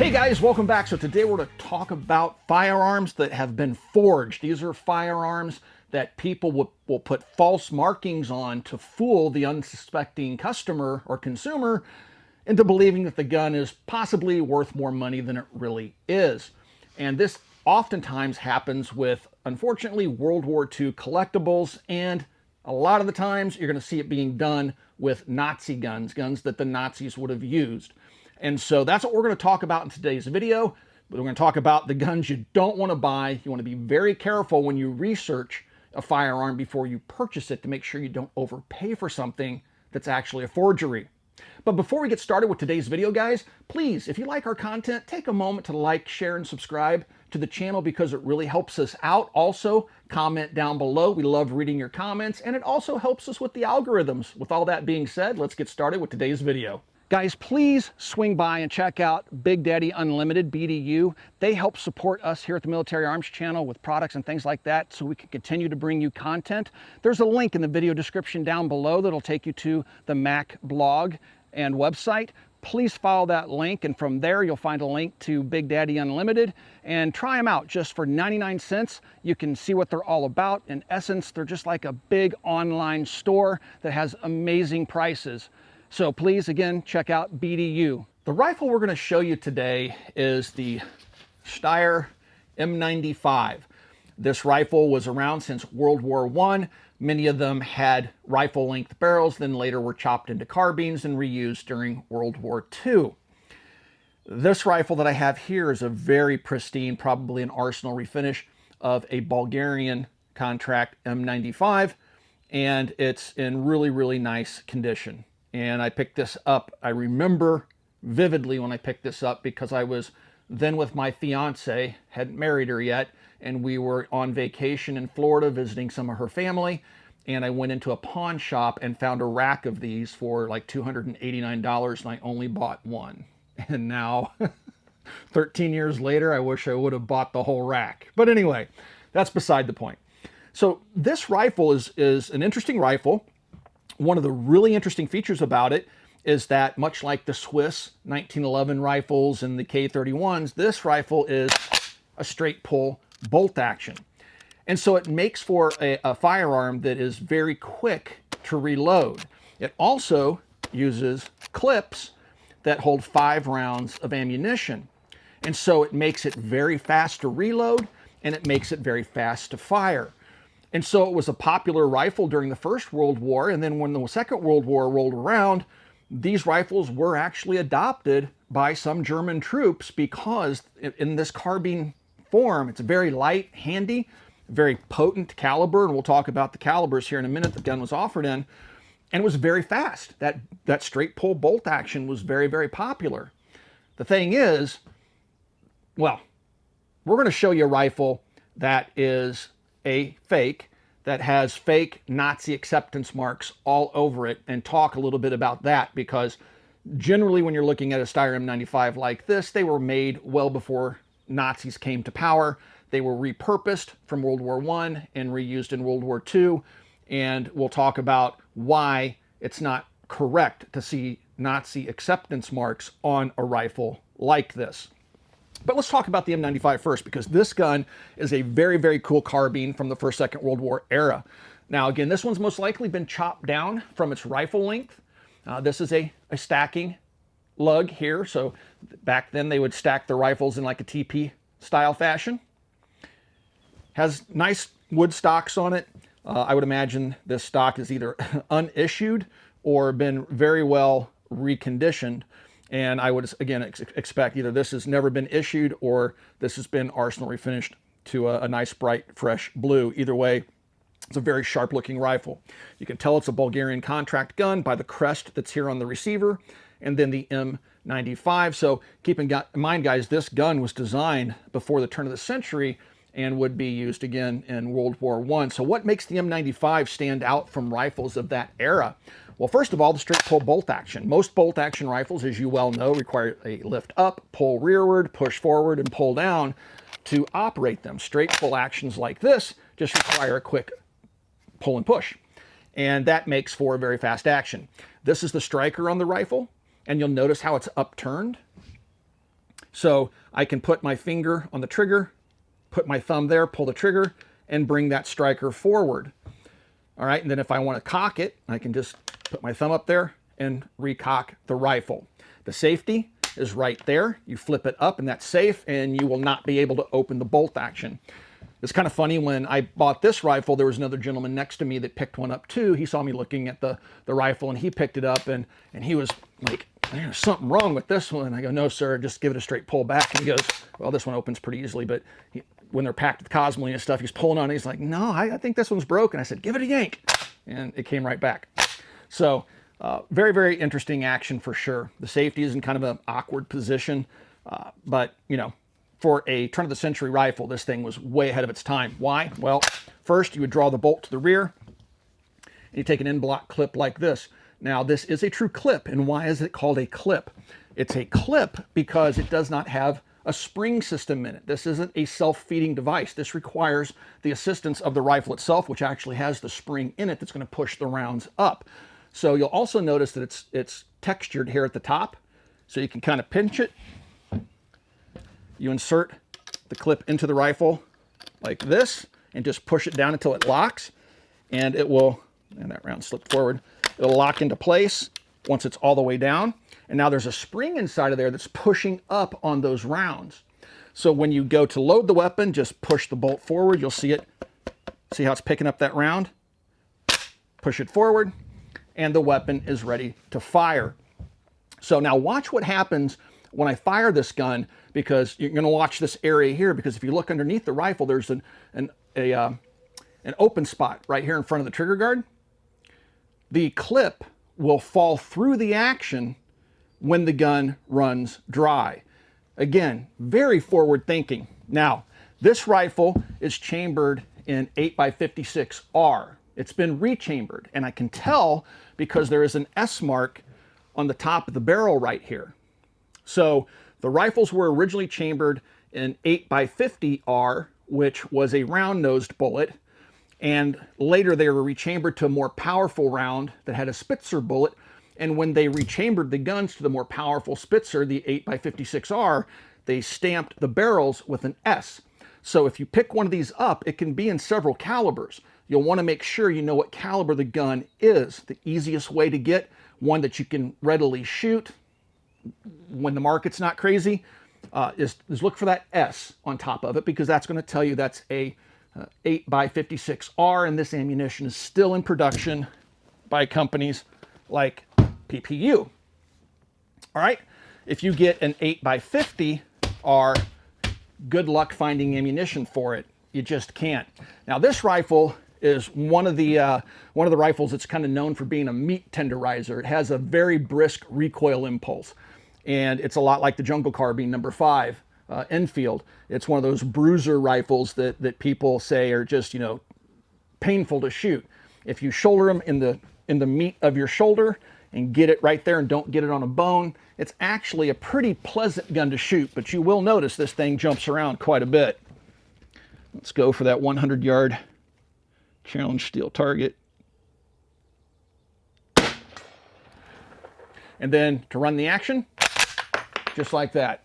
Hey guys, welcome back. So today we're going to talk about firearms that have been forged. These are firearms that people will put false markings on to fool the unsuspecting customer or consumer into believing that the gun is possibly worth more money than it really is. And this oftentimes happens with, unfortunately, World War II collectibles, and a lot of the times you're going to see it being done with Nazi guns that the Nazis would have used. And so that's what we're going to talk about in today's video. We're going to talk about the guns you don't want to buy. You want to be very careful when you research a firearm before you purchase it to make sure you don't overpay for something that's actually a forgery. But before we get started with today's video, guys, please, if you like our content, take a moment to like, share, and subscribe to the channel because it really helps us out. Also, comment down below. We love reading your comments, and it also helps us with the algorithms. With all that being said, let's get started with today's video. Guys, please swing by and check out Big Daddy Unlimited, BDU. They help support us here at the Military Arms Channel with products and things like that so we can continue to bring you content. There's a link in the video description down below that'll take you to the Mac blog and website. Please follow that link, and from there you'll find a link to Big Daddy Unlimited and try them out just for 99 cents. You can see what they're all about. In essence, they're just like a big online store that has amazing prices. So please, again, check out BDU. The rifle we're going to show you today is the Steyr M95. This rifle was around since World War I. Many of them had rifle-length barrels, then later were chopped into carbines and reused during World War II. This rifle that I have here is a very pristine, probably an arsenal refinish of a Bulgarian contract M95, and it's in really, really nice condition. And I picked this up, I remember vividly when I picked this up because I was then with my fiance, hadn't married her yet, and we were on vacation in Florida visiting some of her family, and I went into a pawn shop and found a rack of these for like $289, and I only bought one. And now, 13 years later, I wish I would have bought the whole rack. But anyway, that's beside the point. So this rifle is an interesting rifle. One of the really interesting features about it is that, much like the Swiss 1911 rifles and the K31s, this rifle is a straight pull bolt action. And so it makes for a firearm that is very quick to reload. It also uses clips that hold 5 rounds of ammunition. And so it makes it very fast to reload, and it makes it very fast to fire. And so it was a popular rifle during the First World War, and then when the Second World War rolled around, these rifles were actually adopted by some German troops because in this carbine form, it's very light, handy, very potent caliber, and we'll talk about the calibers here in a minute the gun was offered in, and it was very fast. That straight pull bolt action was very, very popular. The thing is, well, we're going to show you a rifle that is a fake, that has fake Nazi acceptance marks all over it, and talk a little bit about that, because generally when you're looking at a Steyr M95 like this, they were made well before Nazis came to power. They were repurposed from World War I and reused in World War II, and we'll talk about why it's not correct to see Nazi acceptance marks on a rifle like this. But let's talk about the M95 first, because this gun is a very, very cool carbine from the First, Second World War era. Now, again, this one's most likely been chopped down from its rifle length. This is a stacking lug here. So back then they would stack their rifles in like a TP style fashion. Has nice wood stocks on it. I would imagine this stock is either unissued or been very well reconditioned. And I would, again, expect either this has never been issued or this has been arsenal refinished to a nice, bright, fresh blue. Either way, it's a very sharp-looking rifle. You can tell it's a Bulgarian contract gun by the crest that's here on the receiver, and then the M95. So keep in mind, guys, this gun was designed before the turn of the century and would be used again in World War I. So what makes the M95 stand out from rifles of that era? Well, first of all, the straight pull bolt action. Most bolt action rifles, as you well know, require a lift up, pull rearward, push forward, and pull down to operate them. Straight pull actions like this just require a quick pull and push. And that makes for a very fast action. This is the striker on the rifle, and you'll notice how it's upturned. So I can put my finger on the trigger, put my thumb there, pull the trigger, and bring that striker forward. All right, and then if I want to cock it, I can just put my thumb up there and recock the rifle. The safety is right there. You flip it up and that's safe, and you will not be able to open the bolt action. It's kind of funny, when I bought this rifle, there was another gentleman next to me that picked one up too. He saw me looking at the rifle and he picked it up, and he was like, there's something wrong with this one. I go, no, sir, just give it a straight pull back. And he goes, well, this one opens pretty easily, but when they're packed with Cosmoline and stuff, he's pulling on it. He's like, no, I think this one's broken. I said, give it a yank. And it came right back. So very, very interesting action for sure. The safety is in kind of an awkward position, but you know, for a turn of the century rifle, this thing was way ahead of its time. Why? Well, first you would draw the bolt to the rear, and you take an end-block clip like this. Now, this is a true clip, and why is it called a clip? It's a clip because it does not have a spring system in it. This isn't a self-feeding device. This requires the assistance of the rifle itself, which actually has the spring in it that's going to push the rounds up. So you'll also notice that it's textured here at the top, so you can kind of pinch it. You insert the clip into the rifle like this and just push it down until it locks, and it will, and that round slipped forward, it'll lock into place once it's all the way down. And now there's a spring inside of there that's pushing up on those rounds. So when you go to load the weapon, just push the bolt forward. You'll see it, see how it's picking up that round? Push it forward, and the weapon is ready to fire. So now watch what happens when I fire this gun, because you're going to watch this area here, because if you look underneath the rifle, there's an open spot right here in front of the trigger guard. The clip will fall through the action when the gun runs dry. Again, very forward thinking. Now, this rifle is chambered in 8x56R. It's been rechambered, and I can tell because there is an S mark on the top of the barrel right here. So the rifles were originally chambered in 8x50R, which was a round-nosed bullet, and later they were rechambered to a more powerful round that had a Spitzer bullet. And when they rechambered the guns to the more powerful Spitzer, the 8x56R, they stamped the barrels with an S. So if you pick one of these up, it can be in several calibers. You'll want to make sure you know what caliber the gun is. The easiest way to get one that you can readily shoot when the market's not crazy is look for that S on top of it, because that's going to tell you that's a 8x56R, and this ammunition is still in production by companies like PPU. All right, if you get an 8x50R, good luck finding ammunition for it. You just can't. Now, this rifle is one of the rifles that's kind of known for being a meat tenderizer. It has a very brisk recoil impulse, and it's a lot like the Jungle Carbine #5 Enfield. It's one of those bruiser rifles that people say are just, you know, painful to shoot. If you shoulder them in the meat of your shoulder and get it right there and don't get it on a bone, it's actually a pretty pleasant gun to shoot, but you will notice this thing jumps around quite a bit. Let's go for that 100-yard challenge steel target. And then to run the action, just like that.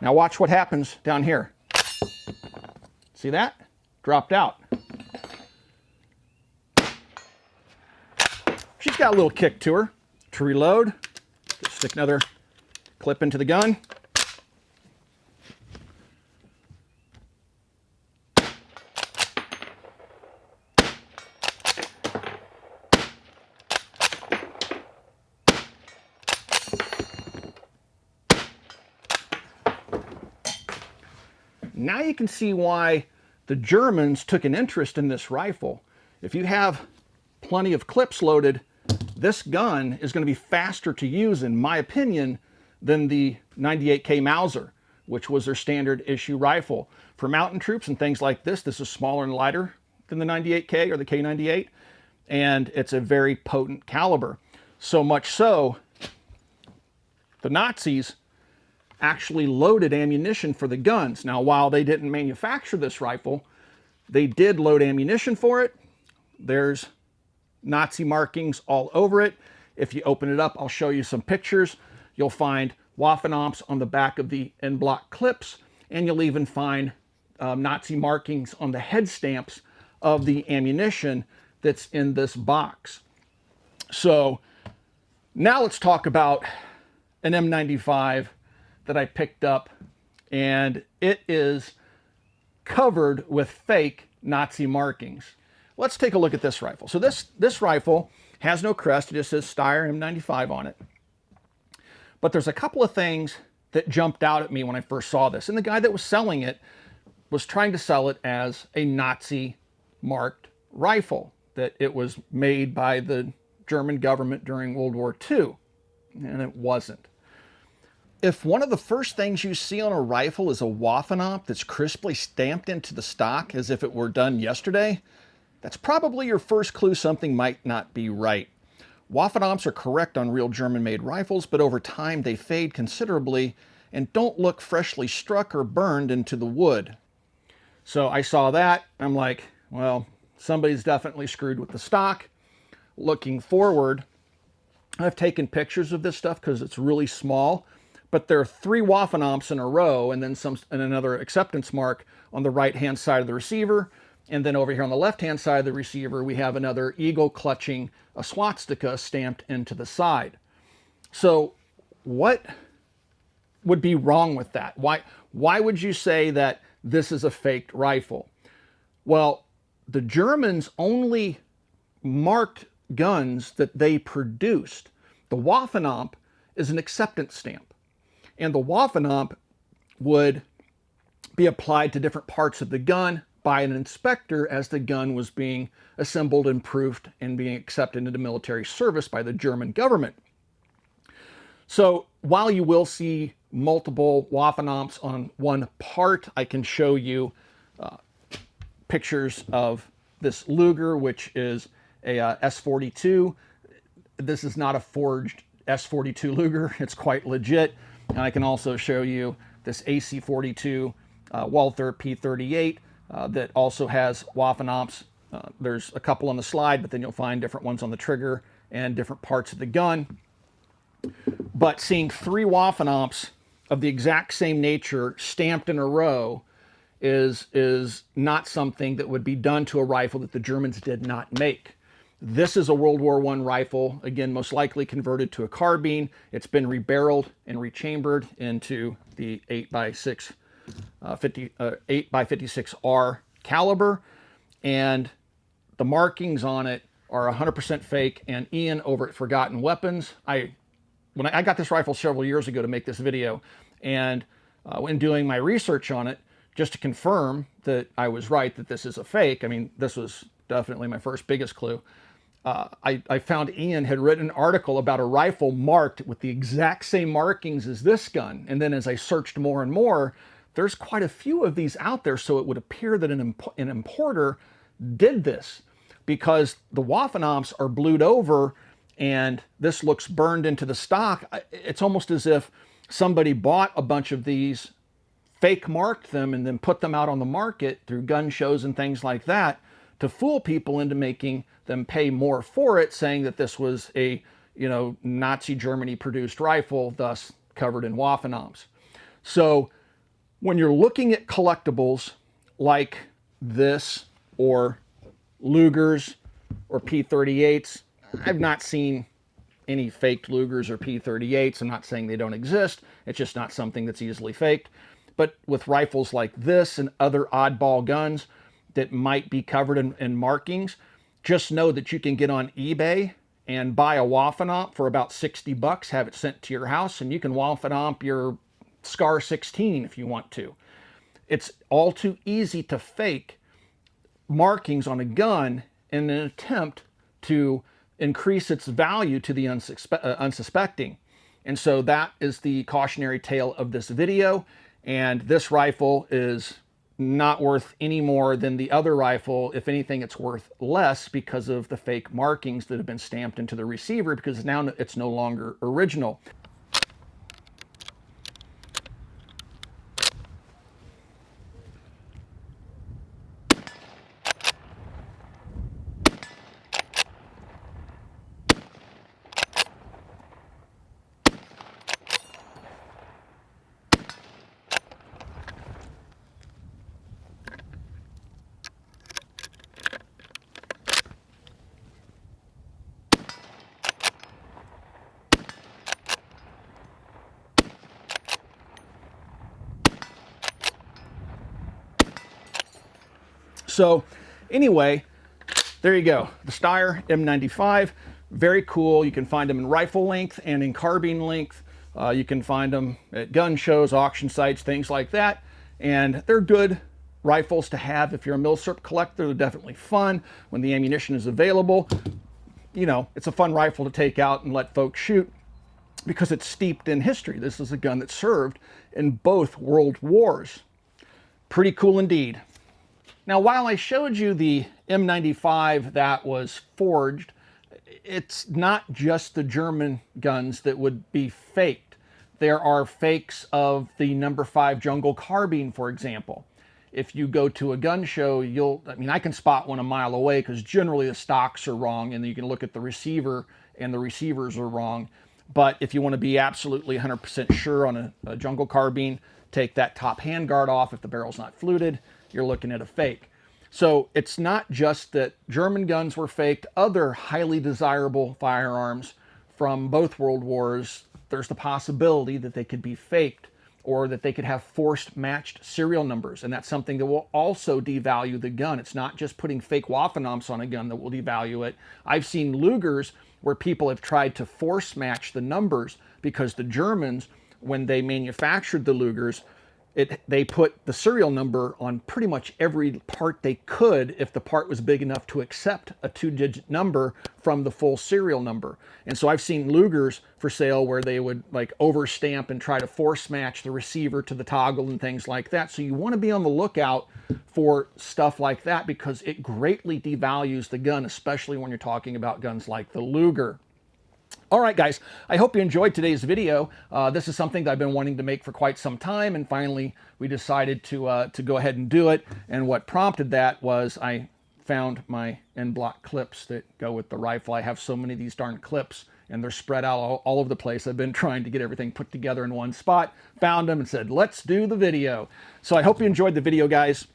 Now watch what happens down here. See that? Dropped out. She's got a little kick to her. To reload, just stick another clip into the gun. Now you can see why the Germans took an interest in this rifle. If you have plenty of clips loaded, this gun is going to be faster to use, in my opinion, than the 98K Mauser, which was their standard issue rifle. For mountain troops and things like this, this is smaller and lighter than the 98K or the K98, and it's a very potent caliber. So much so, the Nazis actually loaded ammunition for the guns. Now, while they didn't manufacture this rifle, They did load ammunition for it. There's Nazi markings all over it. If you open it up, I'll show you some pictures. You'll find Waffenamps on the back of the end block clips, and you'll even find Nazi markings on the head stamps of the ammunition that's in this box. So now let's talk about an M95 that I picked up, and it is covered with fake Nazi markings. Let's take a look at this rifle. So this rifle has no crest. It just says Steyr M95 on it. But there's a couple of things that jumped out at me when I first saw this. And the guy that was selling it was trying to sell it as a Nazi marked rifle, that it was made by the German government during World War II. And it wasn't. If one of the first things you see on a rifle is a Waffenamp that's crisply stamped into the stock as if it were done yesterday, that's probably your first clue something might not be right. Waffenamps are correct on real German-made rifles, but over time they fade considerably and don't look freshly struck or burned into the wood. So I saw that. I'm like, well, somebody's definitely screwed with the stock. Looking forward, I've taken pictures of this stuff because it's really small, but there are 3 Waffenamps in a row and then another acceptance mark on the right-hand side of the receiver. And then over here on the left-hand side of the receiver, we have another eagle clutching a swastika stamped into the side. So what would be wrong with that? Why would you say that this is a faked rifle? Well, the Germans only marked guns that they produced. The Waffenamp is an acceptance stamp, and the Waffenamp would be applied to different parts of the gun by an inspector as the gun was being assembled and proofed and being accepted into military service by the German government. So while you will see multiple Waffenamps on one part, I can show you pictures of this Luger, which is a S42. This is not a forged S42 Luger. It's quite legit. And I can also show you this AC42 Walther P38 that also has Waffenamps. There's a couple on the slide, but then you'll find different ones on the trigger and different parts of the gun. But seeing 3 Waffenamps of the exact same nature stamped in a row is not something that would be done to a rifle that the Germans did not make. This is a World War I rifle, again, most likely converted to a carbine. It's been rebarreled and rechambered into the 8x56R caliber, and the markings on it are 100% fake. And Ian over at Forgotten Weapons, when I got this rifle several years ago to make this video, and when doing my research on it, just to confirm that I was right, that this is a fake, I mean, this was definitely my first biggest clue. I found Ian had written an article about a rifle marked with the exact same markings as this gun. And then as I searched more and more, there's quite a few of these out there. So it would appear that an importer did this, because the Waffenamps are blued over and this looks burned into the stock. It's almost as if somebody bought a bunch of these, fake marked them, and then put them out on the market through gun shows and things like that to fool people into making them pay more for it, saying that this was a, Nazi Germany produced rifle, thus covered in Waffenamps. So when you're looking at collectibles like this, or Lugers or P38s, I've not seen any faked Lugers or P38s. I'm not saying they don't exist. It's just not something that's easily faked. But with rifles like this and other oddball guns that might be covered in markings, just know that you can get on eBay and buy a Waffenamp for about 60 bucks, have it sent to your house, and you can Waffenamp your Scar 16 if you want to. It's all too easy to fake markings on a gun in an attempt to increase its value to the unsuspecting. And so that is the cautionary tale of this video. And this rifle is not worth any more than the other rifle. If anything, it's worth less because of the fake markings that have been stamped into the receiver, because now it's no longer original. So anyway, there you go. The Steyr M95, very cool. You can find them in rifle length and in carbine length. You can find them at gun shows, auction sites, things like that. And they're good rifles to have if you're a milsurp collector. They're definitely fun when the ammunition is available. You know, it's a fun rifle to take out and let folks shoot because it's steeped in history. This is a gun that served in both world wars. Pretty cool indeed. Now, while I showed you the M95 that was forged, it's not just the German guns that would be faked. There are fakes of the No. 5 jungle carbine, for example. If you go to a gun show, I can spot one a mile away because generally the stocks are wrong and you can look at the receiver and the receivers are wrong. But if you want to be absolutely 100% sure on a jungle carbine, take that top handguard off. If the barrel's not fluted, you're looking at a fake. So it's not just that German guns were faked. Other highly desirable firearms from both world wars, there's the possibility that they could be faked or that they could have forced matched serial numbers. And that's something that will also devalue the gun. It's not just putting fake Waffenamps on a gun that will devalue it. I've seen Lugers where people have tried to force match the numbers because the Germans, when they manufactured the Lugers, they put the serial number on pretty much every part they could if the part was big enough to accept a 2-digit number from the full serial number. And so I've seen Lugers for sale where they would like overstamp and try to force match the receiver to the toggle and things like that. So you want to be on the lookout for stuff like that because it greatly devalues the gun, especially when you're talking about guns like the Luger. All right, guys, I hope you enjoyed today's video. This is something that I've been wanting to make for quite some time, and finally we decided to go ahead and do it. And what prompted that was I found my end block clips that go with the rifle. I have so many of these darn clips, and they're spread out all over the place. I've been trying to get everything put together in one spot, found them, and said, let's do the video. So I hope you enjoyed the video, guys.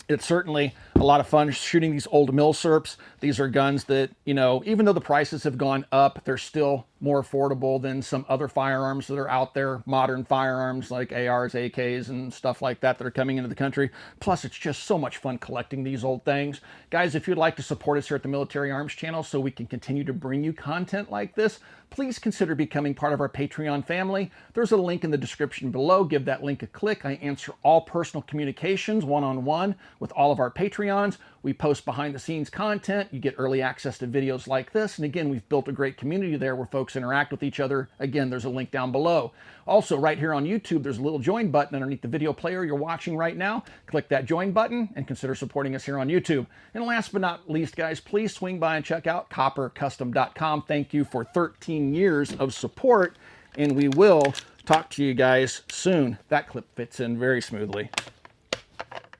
It's certainly a lot of fun shooting these old milsurps. These are guns that, you know, even though the prices have gone up, they're still more affordable than some other firearms that are out there, modern firearms like ARs, AKs, and stuff like that that are coming into the country. Plus, it's just so much fun collecting these old things. Guys, if you'd like to support us here at the Military Arms Channel so we can continue to bring you content like this, please consider becoming part of our Patreon family. There's a link in the description below. Give that link a click. I answer all personal communications one-on-one with all of our Patreons. We post behind-the-scenes content. You get early access to videos like this. And again, we've built a great community there where folks interact with each other. Again, there's a link down below. Also, right here on YouTube, there's a little join button underneath the video player you're watching right now. Click that join button and consider supporting us here on YouTube. And last but not least, guys, please swing by and check out coppercustom.com. Thank you for 13 years of support, and we will talk to you guys soon. That clip fits in very smoothly.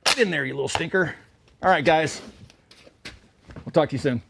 Get in there, you little stinker. All right, guys. We'll talk to you soon.